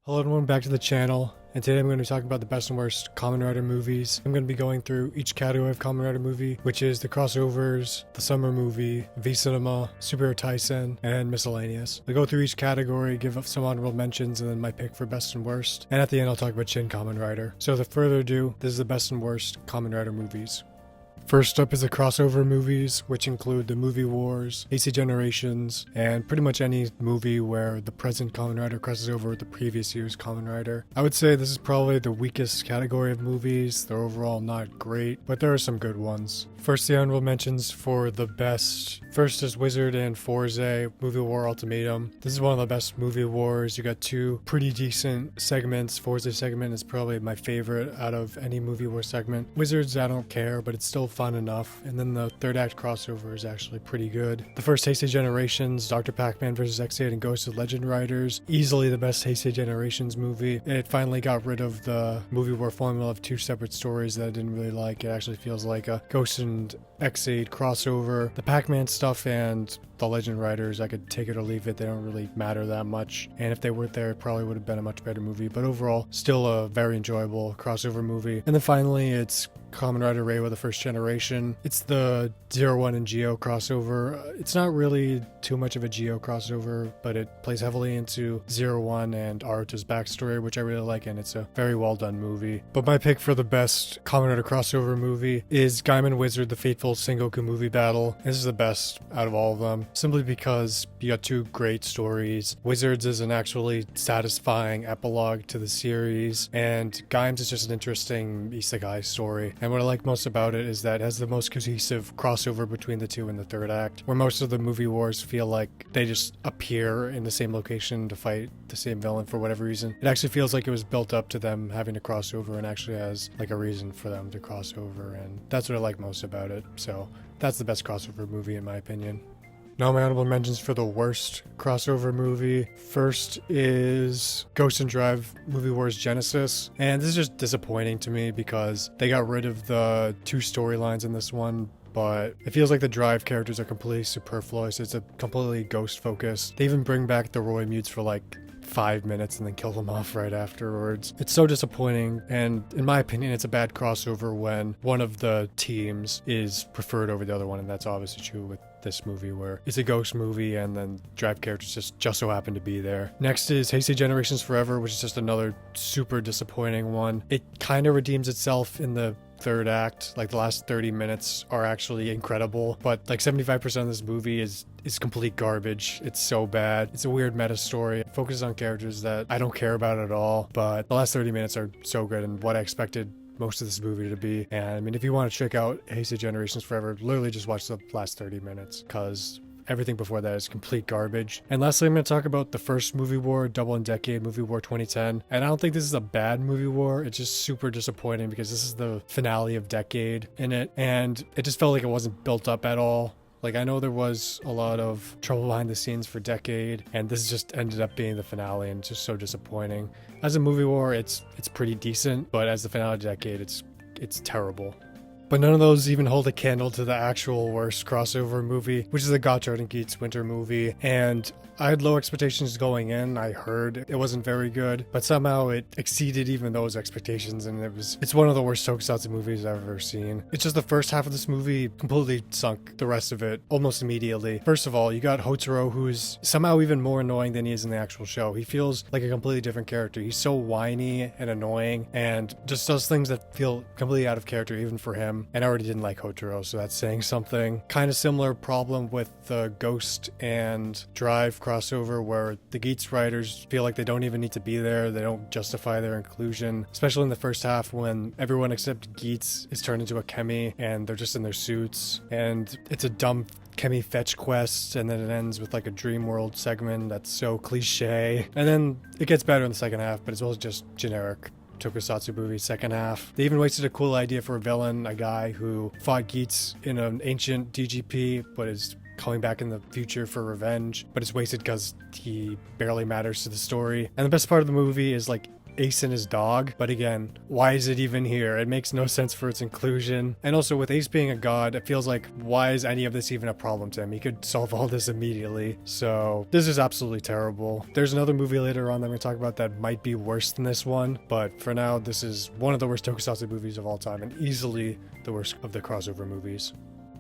Hello everyone, back to the channel, and today I'm going to be talking about the best and worst Kamen Rider movies. I'm going to be going through each category of Kamen Rider movie, which is the crossovers, the summer movie, V-Cinema, Superhero Taisen, and miscellaneous. I'll go through each category, give some honorable mentions, and then my pick for best and worst. And at the end I'll talk about Shin Kamen Rider. So without further ado, this is the best and worst Kamen Rider movies. First up is the crossover movies, which include the Movie Wars, AC Generations, and pretty much any movie where the present Kamen Rider crosses over with the previous year's Kamen Rider. I would say this is probably the weakest category of movies. They're overall not great, but there are some good ones. First, the honorable mentions for the best. First is Wizard and Forze, Movie War Ultimatum. This is one of the best movie wars. You got two pretty decent segments. Forze segment is probably my favorite out of any movie war segment. Wizards, I don't care, but it's still fun enough. And then the third act crossover is actually pretty good. The first Heisei Generations, Dr. Pac-Man vs. X8 and Ghost of Legend Riders, easily the best Heisei Generations movie. It finally got rid of the movie war formula of two separate stories that I didn't really like. It actually feels like a Ghost and X8 crossover. The Pac-Man stuff and the Legend Riders, I could take it or leave it. They don't really matter that much. And if they weren't there, it probably would have been a much better movie. But overall, still a very enjoyable crossover movie. And then finally, it's Kamen Rider Reiwa, the first generation. It's the 01 and Geo crossover. It's not really too much of a Geo crossover, but it plays heavily into 01 and Aruta's backstory, which I really like, and it's a very well done movie. But my pick for the best Kamen Rider crossover movie is Gaiman Wizard, the Fateful Sengoku movie battle. This is the best out of all of them, simply because you got two great stories. Wizards is an actually satisfying epilogue to the series, and Gaiman's is just an interesting isekai story. And what I like most about it is that it has the most cohesive crossover between the two in the third act, where most of the movie wars feel like they just appear in the same location to fight the same villain for whatever reason. It actually feels like it was built up to them having to cross over and actually has like a reason for them to cross over, and that's what I like most about it. So that's the best crossover movie in my opinion. Now my honorable mentions for the worst crossover movie. First is Ghost and Drive Movie Wars Genesis. And this is just disappointing to me because they got rid of the two storylines in this one, but it feels like the Drive characters are completely superfluous. It's a completely ghost focused. They even bring back the Roy Mutes for like 5 minutes and then kill them off right afterwards. It's so disappointing, and in my opinion it's a bad crossover when one of the teams is preferred over the other one, and that's obviously true with this movie where it's a ghost movie and then Drive characters just so happen to be there. Next is Heisei Generations Forever, which is just another super disappointing one. It kind of redeems itself in the third act. Like the last 30 minutes are actually incredible, but like 75% of this movie is complete garbage. It's so bad. It's a weird meta story. It focuses on characters that I don't care about at all, but the last 30 minutes are so good and what I expected most of this movie to be. And I mean, if you want to check out Heisei Generations Forever, literally just watch the last 30 minutes because everything before that is complete garbage. And lastly, I'm going to talk about the first movie war, Double and Decade Movie War 2010. And I don't think this is a bad movie war. It's just super disappointing because this is the finale of Decade in it. And it just felt like it wasn't built up at all. Like, I know there was a lot of trouble behind the scenes for Decade, and this just ended up being the finale, and it's just so disappointing. As a movie war, it's pretty decent, but as the finale of Decade, it's terrible. But none of those even hold a candle to the actual worst crossover movie, which is the Gottschalk and Geats winter movie. And I had low expectations going in. I heard it wasn't very good, but somehow it exceeded even those expectations, and it's one of the worst tokusatsu movies I've ever seen. It's just the first half of this movie completely sunk the rest of it almost immediately. First of all, you got Hotaro, who's somehow even more annoying than he is in the actual show. He feels like a completely different character. He's so whiny and annoying and just does things that feel completely out of character even for him. And I already didn't like Hotaro, so that's saying something. Kind of similar problem with the Ghost and Drive crossover where the Geats writers feel like they don't even need to be there. They don't justify their inclusion, especially in the first half when everyone except Geats is turned into a Kemi and they're just in their suits. And it's a dumb Kemi fetch quest, and then it ends with like a dream world segment that's so cliche. And then it gets better in the second half, but it's also just generic tokusatsu movie second half. They even wasted a cool idea for a villain, a guy who fought Geats in an ancient DGP but is coming back in the future for revenge, but it's wasted because he barely matters to the story. And the best part of the movie is like Ace and his dog, but again, why is it even here? It makes no sense for its inclusion. And also with Ace being a god, it feels like, why is any of this even a problem to him? He could solve all this immediately. So this is absolutely terrible. There's another movie later on that I'm going to talk about that might be worse than this one, but for now, this is one of the worst tokusatsu movies of all time and easily the worst of the crossover movies.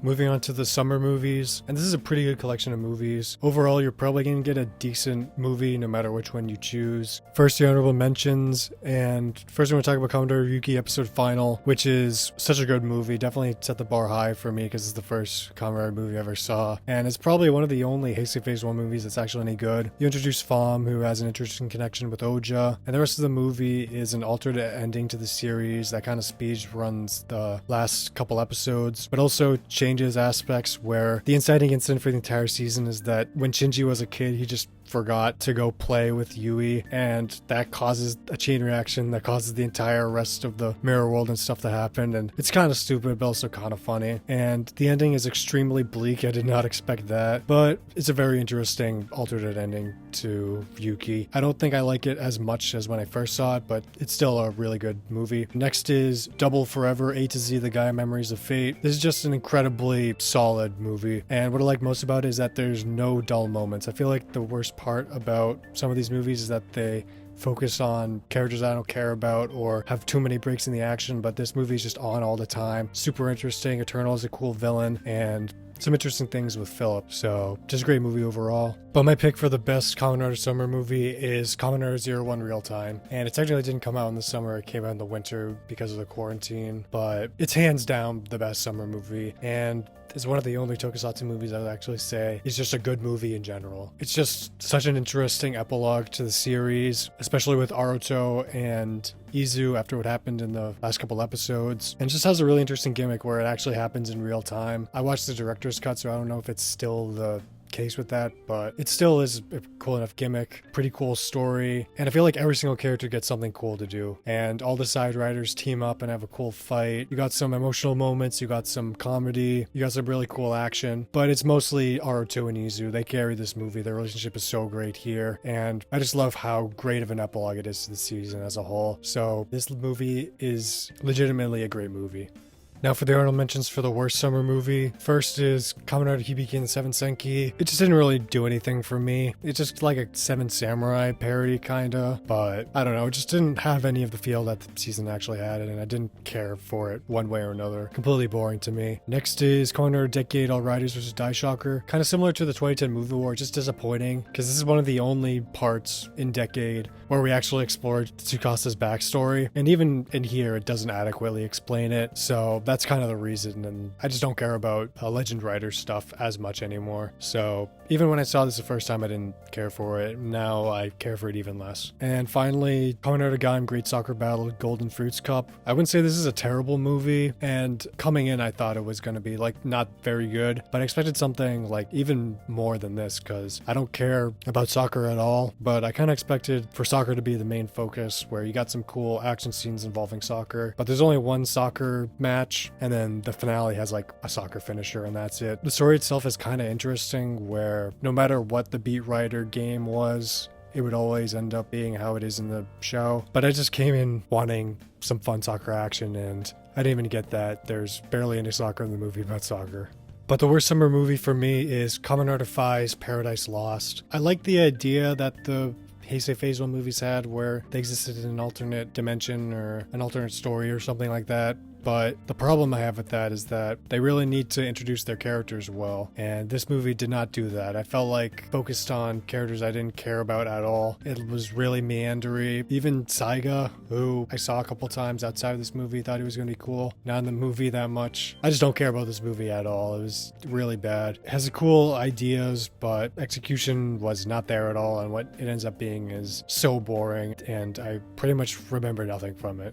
Moving on to the summer movies, and this is a pretty good collection of movies. Overall, you're probably going to get a decent movie no matter which one you choose. First, the honorable mentions, and first we're going to talk about Commodore Yuki Episode Final, which is such a good movie. Definitely set the bar high for me because it's the first Kamen Rider movie I ever saw, and it's probably one of the only Heisei Phase 1 movies that's actually any good. You introduce Fam, who has an interesting connection with Oja, and the rest of the movie is an alternate ending to the series that kind of speed runs the last couple episodes, but also changes aspects where the inciting incident for the entire season is that when Shinji was a kid, he just forgot to go play with Yui, and that causes a chain reaction that causes the entire rest of the mirror world and stuff to happen, and it's kind of stupid but also kind of funny, and the ending is extremely bleak. I did not expect that, but it's a very interesting alternate ending to Yuki. I don't think I like it as much as when I first saw it, but it's still a really good movie. Next is Double Forever A to Z, The Gaia Memories of Fate. This is just an incredibly solid movie, and what I like most about it is that there's no dull moments. I feel like the worst part about some of these movies is that they focus on characters I don't care about or have too many breaks in the action, but this movie is just on all the time. Super interesting. Eternal is a cool villain, and some interesting things with Philip. So just a great movie overall. But my pick for the best Kamen Rider summer movie is Kamen Rider 01 Real Time. And it technically didn't come out in the summer. It came out in the winter because of the quarantine. But it's hands down the best summer movie. And it's one of the only tokusatsu movies I would actually say is just a good movie in general. It's just such an interesting epilogue to the series, especially with Aruto and Izu after what happened in the last couple episodes, and just has a really interesting gimmick where it actually happens in real time. I watched the director's cut, so I don't know if it's still the case with that, but it still is a cool enough gimmick, pretty cool story, and I feel like every single character gets something cool to do, and all the side riders team up and have a cool fight. You got some emotional moments, you got some comedy, you got some really cool action, but it's mostly Aruto and Izu. They carry this movie. Their relationship is so great here, and I just love how great of an epilogue it is to the season as a whole. So this movie is legitimately a great movie. Now for the honorable mentions for the worst summer movie. First is Kamen Rider Hibiki and the Seven Senki. It just didn't really do anything for me. It's just like a Seven Samurai parody kinda, but I don't know, it just didn't have any of the feel that the season actually had, and I didn't care for it one way or another. Completely boring to me. Next is Kamen Rider Decade All Riders vs. Die Shocker. Kind of similar to the 2010 movie war, just disappointing, because this is one of the only parts in Decade where we actually explored Tsukasa's backstory, and even in here it doesn't adequately explain it, so that's kind of the reason, and I just don't care about Legend Rider stuff as much anymore. So even when I saw this the first time, I didn't care for it. Now I care for it even less. And finally, Kamen Rider Gaim Great Soccer Battle Golden Fruits Cup. I wouldn't say this is a terrible movie, and coming in I thought it was going to be like not very good, but I expected something like even more than this because I don't care about soccer at all, but I kind of expected for soccer to be the main focus, where you got some cool action scenes involving soccer, but there's only one soccer match, and then the finale has like a soccer finisher, and that's it. The story itself is kind of interesting, where no matter what the Beat Rider game was, it would always end up being how it is in the show. But I just came in wanting some fun soccer action, and I didn't even get that. There's barely any soccer in the movie about soccer. But the worst summer movie for me is Kamen Rider Phi's Paradise Lost. I like the idea that the Heisei Phase 1 movies had, where they existed in an alternate dimension or an alternate story or something like that. But the problem I have with that is that they really need to introduce their characters well, and this movie did not do that. I felt like focused on characters I didn't care about at all. It was really meandery. Even Saiga, who I saw a couple times outside of this movie, thought he was going to be cool. Not in the movie that much. I just don't care about this movie at all. It was really bad. It has cool ideas, but execution was not there at all, and what it ends up being is so boring, and I pretty much remember nothing from it.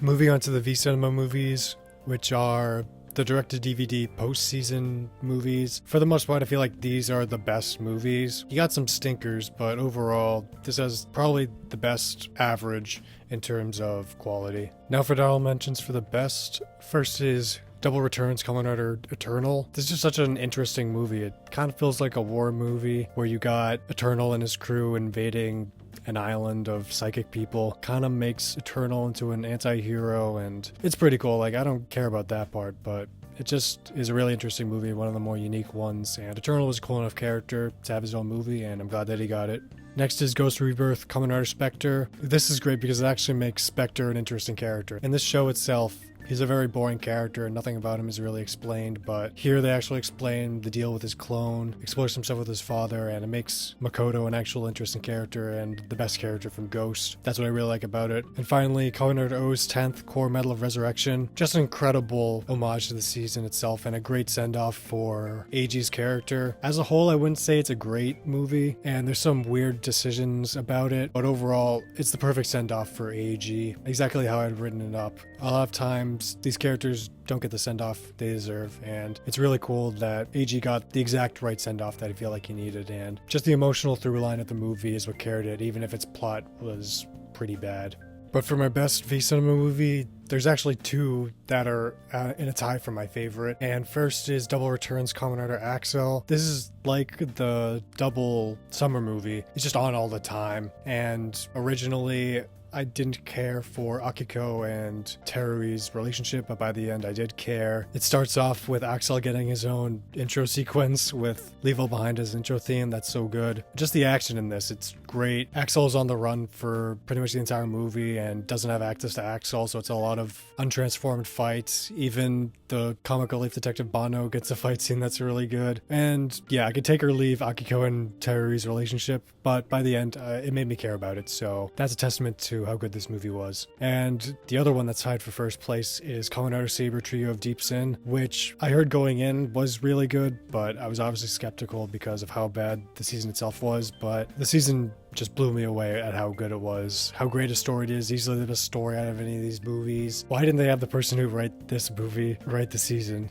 Moving on to the V-Cinema movies, which are the direct-to-DVD post-season movies. For the most part, I feel like these are the best movies. You got some stinkers, but overall, this has probably the best average in terms of quality. Now for the honorable mentions for the best. First is Double Returns Kamen Rider Eternal. This is just such an interesting movie. It kind of feels like a war movie where you got Eternal and his crew invading an island of psychic people, kind of makes Eternal into an anti-hero, and it's pretty cool. Like, I don't care about that part, but it just is a really interesting movie, one of the more unique ones, and Eternal was a cool enough character to have his own movie, and I'm glad that he got it. Next is Ghost Rebirth, Kamen Rider Spectre. This is great because it actually makes Spectre an interesting character. In this show itself, he's a very boring character and nothing about him is really explained, but here they actually explain the deal with his clone, explore some stuff with his father, and it makes Makoto an actual interesting character and the best character from Ghost. That's what I really like about it. And finally, Kamen Rider O's 10th Core Medal of Resurrection. Just an incredible homage to the season itself and a great send-off for Eiji's character. As a whole, I wouldn't say it's a great movie, and there's some weird decisions about it, but overall, it's the perfect send-off for Eiji. Exactly how I'd written it up. A lot of times, these characters don't get the send-off they deserve, and it's really cool that Eiji got the exact right send-off that I feel like he needed, and just the emotional through line of the movie is what carried it, even if its plot was pretty bad. But for my best V-Cinema movie, there's actually two that are in a tie for my favorite. And first is Double Return's Kamen Rider Axel. This is like the double summer movie. It's just on all the time. And originally, I didn't care for Akiko and Terui's relationship, but by the end I did care. It starts off with Axel getting his own intro sequence with Leave All Behind as intro theme. That's so good. Just the action in this, it's great. Axel's on the run for pretty much the entire movie and doesn't have access to Axel, so it's a lot of untransformed fights. Even the comic relief detective Bano gets a fight scene that's really good. And yeah, I could take or leave Akiko and Terui's relationship, but by the end, it made me care about it, so that's a testament to how good this movie was. And the other one that's tied for first place is Kamen Rider Saber Trio of Deep Sin, which I heard going in was really good, but I was obviously skeptical because of how bad the season itself was. But the season just blew me away at how good it was, how great a story it is, easily the best story out of any of these movies. Why didn't they have the person who write this movie write the season?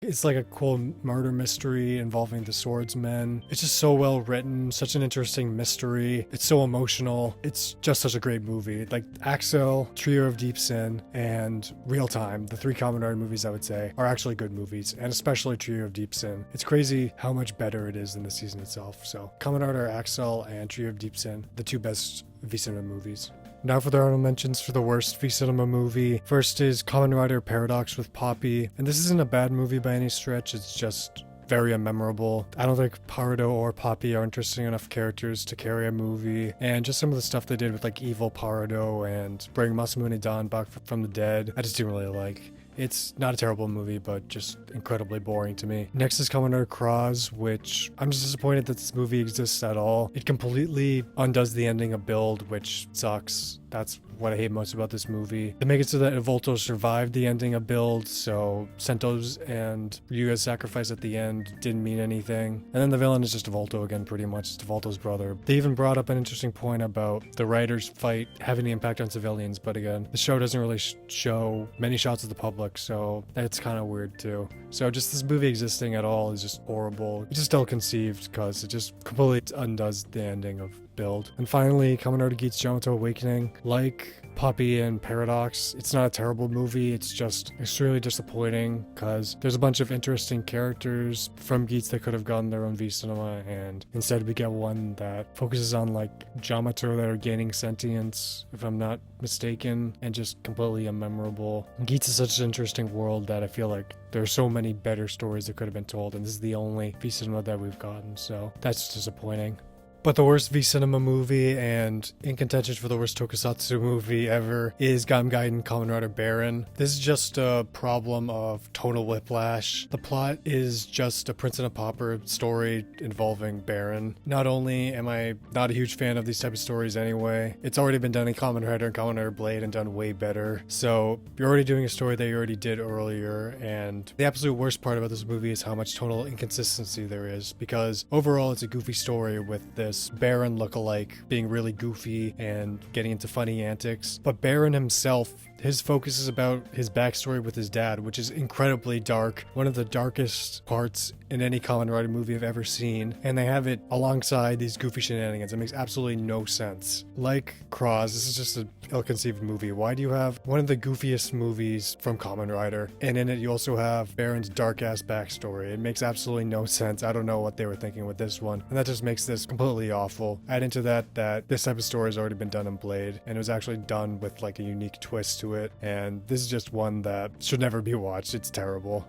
It's like a cool murder mystery involving the swordsmen. It's just so well written, such an interesting mystery. It's so emotional. It's just such a great movie. Like Axel, Trio of Deep Sin, and Real Time, the three Kamen Rider movies I would say, are actually good movies, and especially Trio of Deep Sin. It's crazy how much better it is than the season itself. So Kamen Rider Axel and Trio of Deep Sin, the two best V-Cinema movies. Now for the honorable mentions for the worst V-Cinema movie. First is Kamen Rider Paradox with Poppy. And this isn't a bad movie by any stretch, it's just very unmemorable. I don't think Paruto or Poppy are interesting enough characters to carry a movie. And just some of the stuff they did with like evil Paruto and bring Masamune Dan back from the dead, I just didn't really like. It's not a terrible movie, but just incredibly boring to me. Next is Kamen Rider Cross, which I'm just disappointed that this movie exists at all. It completely undoes the ending of Build, which sucks. That's what I hate most about this movie. They make it so that Volto survived the ending of Build, so Sento's and Ryuga's sacrifice at the end didn't mean anything. And then the villain is just Volto again, pretty much. It's Volto's brother. They even brought up an interesting point about the writers' fight having an impact on civilians, but again, the show doesn't really show many shots of the public, so that's kind of weird too. So just this movie existing at all is just horrible. It's just ill-conceived because it just completely undoes the ending of Build. And finally, Kamen Rider Geats Yamato Awakening. Like Poppy and Paradox, it's not a terrible movie, it's just extremely disappointing because there's a bunch of interesting characters from Geats that could have gotten their own V-Cinema, and instead we get one that focuses on like Yamato that are gaining sentience, if I'm not mistaken, and just completely unmemorable. Geats is such an interesting world that I feel like there are so many better stories that could have been told, and this is the only V-Cinema that we've gotten, so that's disappointing. But the worst V-Cinema movie and in contention for the worst tokusatsu movie ever is Gam Gaiden Kamen Rider Baron. This is just a problem of tonal whiplash. The plot is just a Prince and a Pauper story involving Baron. Not only am I not a huge fan of these type of stories anyway, it's already been done in Kamen Rider and Kamen Rider Blade and done way better. So you're already doing a story that you already did earlier, and the absolute worst part about this movie is how much tonal inconsistency there is, because overall it's a goofy story with this Baron lookalike being really goofy and getting into funny antics, but Baron himself his focus is about his backstory with his dad, which is incredibly dark, one of the darkest parts in any Kamen Rider movie I've ever seen, and they have it alongside these goofy shenanigans. It makes absolutely no sense. Like Cross, this is just an ill-conceived movie. Why do you have one of the goofiest movies from Kamen Rider, and in it you also have Baron's dark-ass backstory? It makes absolutely no sense. I don't know what they were thinking with this one, and that just makes this completely awful. Add into that this type of story has already been done in Blade, and it was actually done with like a unique twist to it, and this is just one that should never be watched. It's terrible.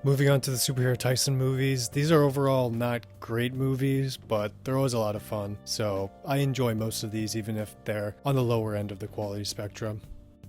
Moving on to the Superhero Tyson movies, these are overall not great movies, but they're always a lot of fun, so I enjoy most of these even if they're on the lower end of the quality spectrum.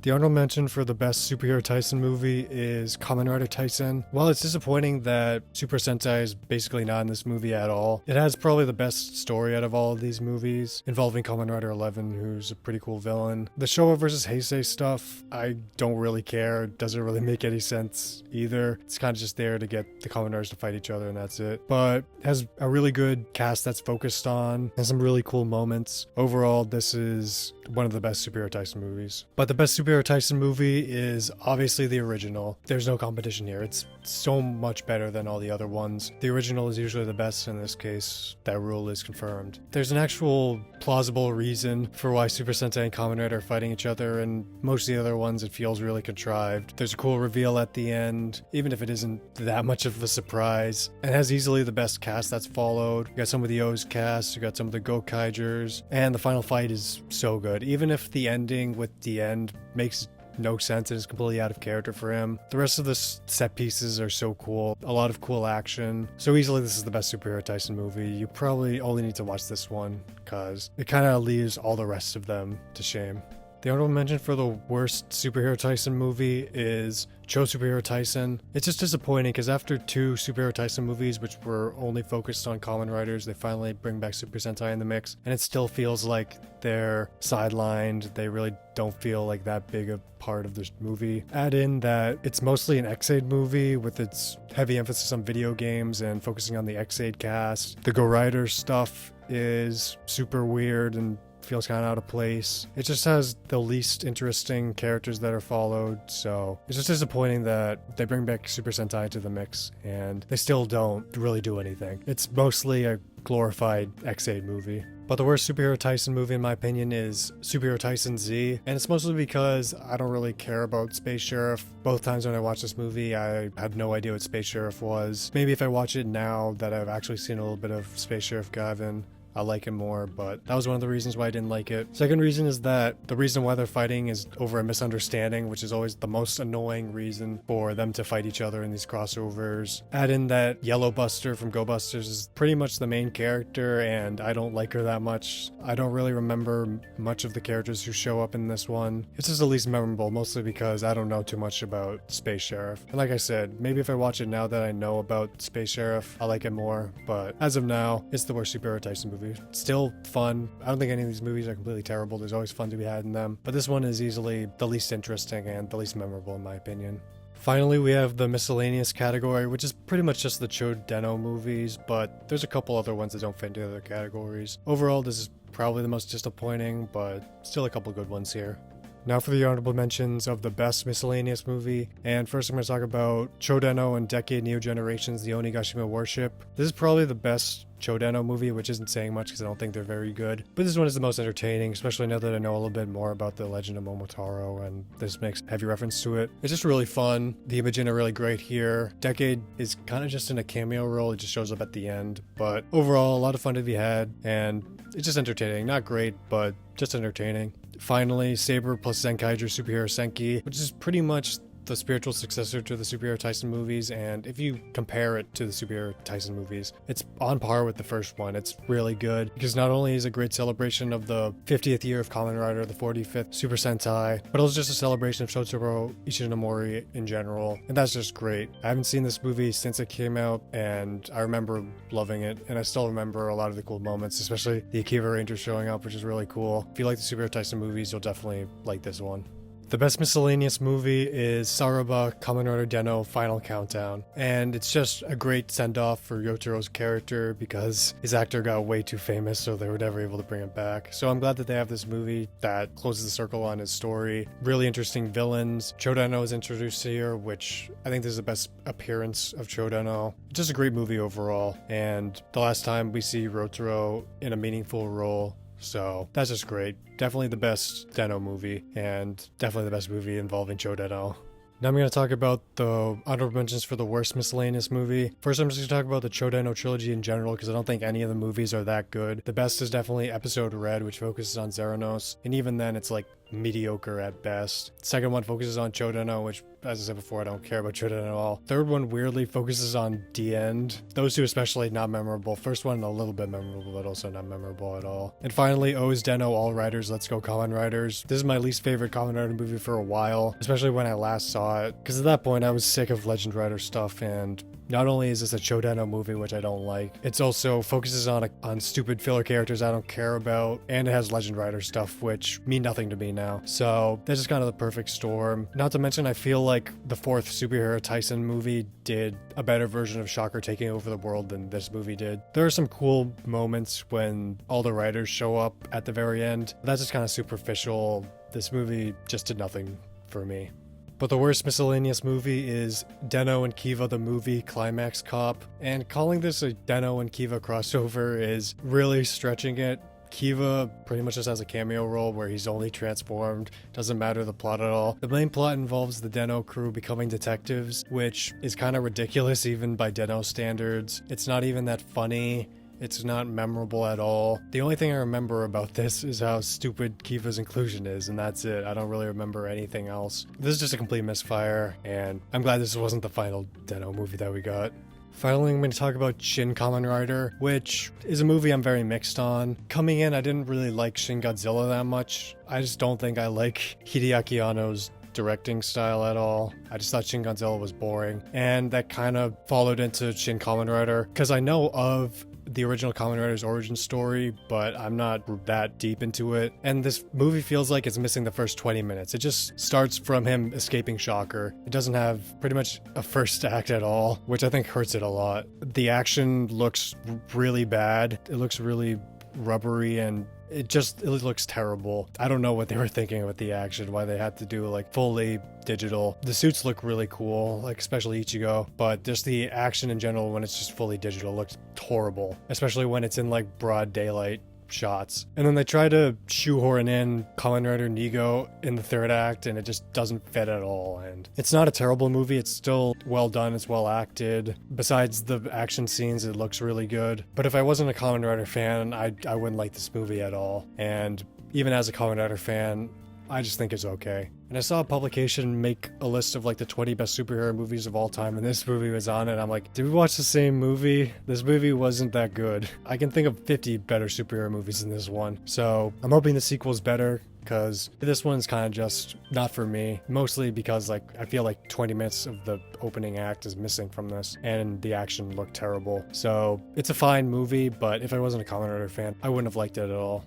The honorable mention for the best Superhero Tyson movie is Kamen Rider Tyson. While it's disappointing that Super Sentai is basically not in this movie at all, it has probably the best story out of all of these movies, involving Kamen Rider 11, who's a pretty cool villain. The Showa versus Heisei stuff, I don't really care. It doesn't really make any sense either. It's kind of just there to get the Kamen Riders to fight each other and that's it. But it has a really good cast that's focused on, and some really cool moments. Overall, this is one of the best Superhero Tyson movies. But the best Superhero Tyson movie is obviously the original. There's no competition here. It's so much better than all the other ones. The original is usually the best. In this case, that rule is confirmed. There's an actual plausible reason for why Super Sentai and Kamen Rider are fighting each other, and most of the other ones it feels really contrived. There's a cool reveal at the end, even if it isn't that much of a surprise. It has easily the best cast that's followed. You got some of the O's cast, you got some of the Gokaigers, and the final fight is so good. Even if the ending with the end makes no sense and is completely out of character for him, the rest of the set pieces are so cool. A lot of cool action. So easily this is the best Superhero Tyson movie. You probably only need to watch this one because it kind of leaves all the rest of them to shame. The honorable mention for the worst Superhero Tyson movie is Cho Superhero Tyson. It's just disappointing because after two Superhero Tyson movies, which were only focused on Kamen Riders, they finally bring back Super Sentai in the mix, and it still feels like they're sidelined. They really don't feel like that big a part of this movie. Add in that it's mostly an X-Aid movie with its heavy emphasis on video games and focusing on the X-Aid cast. The Go Rider stuff is super weird and feels kind of out of place. It just has the least interesting characters that are followed, so it's just disappointing that they bring back Super Sentai to the mix and they still don't really do anything. It's mostly a glorified X-Aid movie. But the worst Superhero Tyson movie in my opinion is Superhero Tyson Z, and it's mostly because I don't really care about Space Sheriff. Both times when I watched this movie, I had no idea what Space Sheriff was. Maybe if I watch it now that I've actually seen a little bit of Space Sheriff Gavin, I like it more, but that was one of the reasons why I didn't like it. Second reason is that the reason why they're fighting is over a misunderstanding, which is always the most annoying reason for them to fight each other in these crossovers. Add in that Yellow Buster from Go Busters is pretty much the main character, and I don't like her that much. I don't really remember much of the characters who show up in this one. It's just the least memorable, mostly because I don't know too much about Space Sheriff. And like I said, maybe if I watch it now that I know about Space Sheriff, I like it more, but as of now, it's the worst Superhero Tyson movie. Still fun. I don't think any of these movies are completely terrible. There's always fun to be had in them. But this one is easily the least interesting and the least memorable in my opinion. Finally, we have the miscellaneous category, which is pretty much just the Cho Denno movies, but there's a couple other ones that don't fit into other categories. Overall, this is probably the most disappointing, but still a couple good ones here. Now for the honorable mentions of the best miscellaneous movie, and first I'm going to talk about Cho Denno and Decade Neo Generations, The Onigashima Warship. This is probably the best Cho Denno movie, which isn't saying much because I don't think they're very good, but this one is the most entertaining, especially now that I know a little bit more about the Legend of Momotaro, and this makes heavy reference to it. It's just really fun. The Imogen are really great here. Decade is kind of just in a cameo role, it just shows up at the end, but overall a lot of fun to be had, and it's just entertaining. Not great, but just entertaining. Finally, Saber plus Zenkaiger Superhero Senki, which is pretty much the spiritual successor to the Superhero Tyson movies, and if you compare it to the Superhero Tyson movies, it's on par with the first one. It's really good because not only is it a great celebration of the 50th year of Kamen Rider, the 45th Super Sentai, but also just a celebration of Shotaro Ishinomori in general, and that's just great. I haven't seen this movie since it came out, and I remember loving it, and I still remember a lot of the cool moments, especially the Akiva Ranger showing up, which is really cool. If you like the Superhero Tyson movies, you'll definitely like this one. The best miscellaneous movie is Saraba Kamen Rider Den-O Final Countdown, and it's just a great send-off for Yotaro's character because his actor got way too famous, so they were never able to bring him back. So I'm glad that they have this movie that closes the circle on his story. Really interesting villains. Chodeno is introduced here, which I think this is the best appearance of Chodeno. Just a great movie overall, and the last time we see Rotaro in a meaningful role. So that's just great. Definitely the best Den-O movie, and definitely the best movie involving Chodeno. Now I'm going to talk about the honorable mentions for the worst miscellaneous movie. First, I'm just going to talk about the Chodeno trilogy in general, because I don't think any of the movies are that good. The best is definitely Episode Red, which focuses on Zeranos, and even then it's like mediocre at best. Second one focuses on Chodeno, which, as I said before, I don't care about Chodeno at all. Third one weirdly focuses on the end. Those two especially not memorable. First one a little bit memorable, but also not memorable at all. And finally, O's Den-O All Riders Let's Go Kamen Riders. This is my least favorite Kamen Rider movie for a while, especially when I last saw it, because at that point I was sick of Legend Rider stuff, and not only is this a Chodeno movie, which I don't like, it's also focuses on stupid filler characters I don't care about, and it has Legend Rider stuff, which mean nothing to me now. So that's just kind of the perfect storm. Not to mention, I feel like the fourth superhero Tyson movie did a better version of Shocker taking over the world than this movie did. There are some cool moments when all the writers show up at the very end. That's just kind of superficial. This movie just did nothing for me. But the worst miscellaneous movie is Den-O and Kiva the movie Climax Cop, and calling this a Den-O and Kiva crossover is really stretching it. Kiva pretty much just has a cameo role where he's only transformed, doesn't matter the plot at all. The main plot involves the Den-O crew becoming detectives, which is kind of ridiculous even by Den-O standards. It's not even that funny. It's not memorable at all. The only thing I remember about this is how stupid Kiva's inclusion is, and that's it. I don't really remember anything else. This is just a complete misfire, and I'm glad this wasn't the final Den-O movie that we got. Finally, I'm going to talk about Shin Kamen Rider, which is a movie I'm very mixed on. Coming in, I didn't really like Shin Godzilla that much. I just don't think I like Hideaki Anno's directing style at all. I just thought Shin Godzilla was boring, and that kind of followed into Shin Kamen Rider, because I know of the original Kamen Rider's origin story, but I'm not that deep into it. And this movie feels like it's missing the first 20 minutes. It just starts from him escaping Shocker. It doesn't have pretty much a first act at all, which I think hurts it a lot. The action looks really bad. It looks really rubbery, and it looks terrible. I don't know what they were thinking with the action, why they had to do like fully digital. The suits look really cool, like especially Ichigo, but just the action in general when it's just fully digital looks horrible, especially when it's in like broad daylight shots. And then they try to shoehorn in Kamen Rider Nigo in the third act, and it just doesn't fit at all. And it's not a terrible movie. It's still well done. It's well acted. Besides the action scenes, it looks really good. But if I wasn't a Kamen Rider fan, I wouldn't like this movie at all. And even as a Kamen Rider fan, I just think it's okay. And I saw a publication make a list of like the 20 best superhero movies of all time, and this movie was on it. I'm like, did we watch the same movie? This movie wasn't that good. I can think of 50 better superhero movies than this one. So I'm hoping the sequel's better, because this one's kind of just not for me. Mostly because like I feel like 20 minutes of the opening act is missing from this, and the action looked terrible. So it's a fine movie, but if I wasn't a Kamen Rider fan, I wouldn't have liked it at all.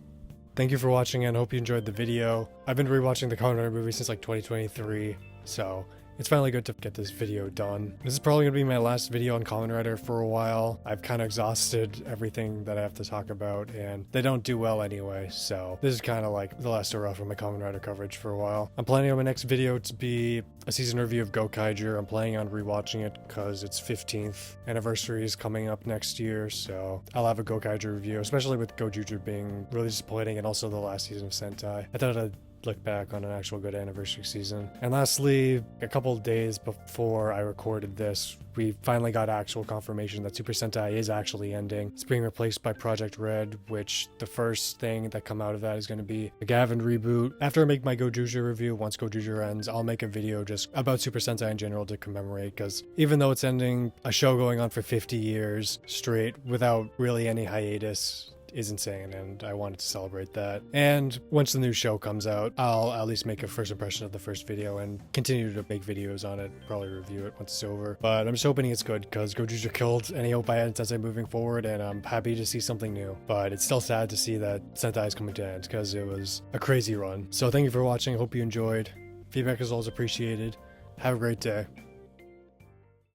Thank you for watching, and hope you enjoyed the video. I've been rewatching the Kamen Rider movie since like 2023, so it's finally good to get this video done. This is probably going to be my last video on Kamen Rider for a while. I've kind of exhausted everything that I have to talk about, and they don't do well anyway, so this is kind of like the last hurrah for my Kamen Rider coverage for a while. I'm planning on my next video to be a season review of Gokaiger. I'm planning on rewatching it because its 15th anniversary is coming up next year, so I'll have a Gokaiger review, especially with Gojuju being really disappointing and also the last season of Sentai. I thought I'd look back on an actual good anniversary season. And lastly, a couple days before I recorded this, we finally got actual confirmation that Super Sentai is actually ending. It's being replaced by Project Red, which the first thing that come out of that is going to be a Gavin reboot. After I make my Gojuju review, once Gojuju ends, I'll make a video just about Super Sentai in general to commemorate, because even though it's ending a show going on for 50 years straight without really any hiatus, is insane, and I wanted to celebrate that. And once the new show comes out, I'll at least make a first impression of the first video and continue to make videos on it, probably review it once it's over. But I'm just hoping it's good, because Gojuju killed any hope I had in Sentai moving forward, and I'm happy to see something new. But it's still sad to see that Sentai is coming to an end, because it was a crazy run. So thank you for watching, hope you enjoyed. Feedback is always appreciated. Have a great day.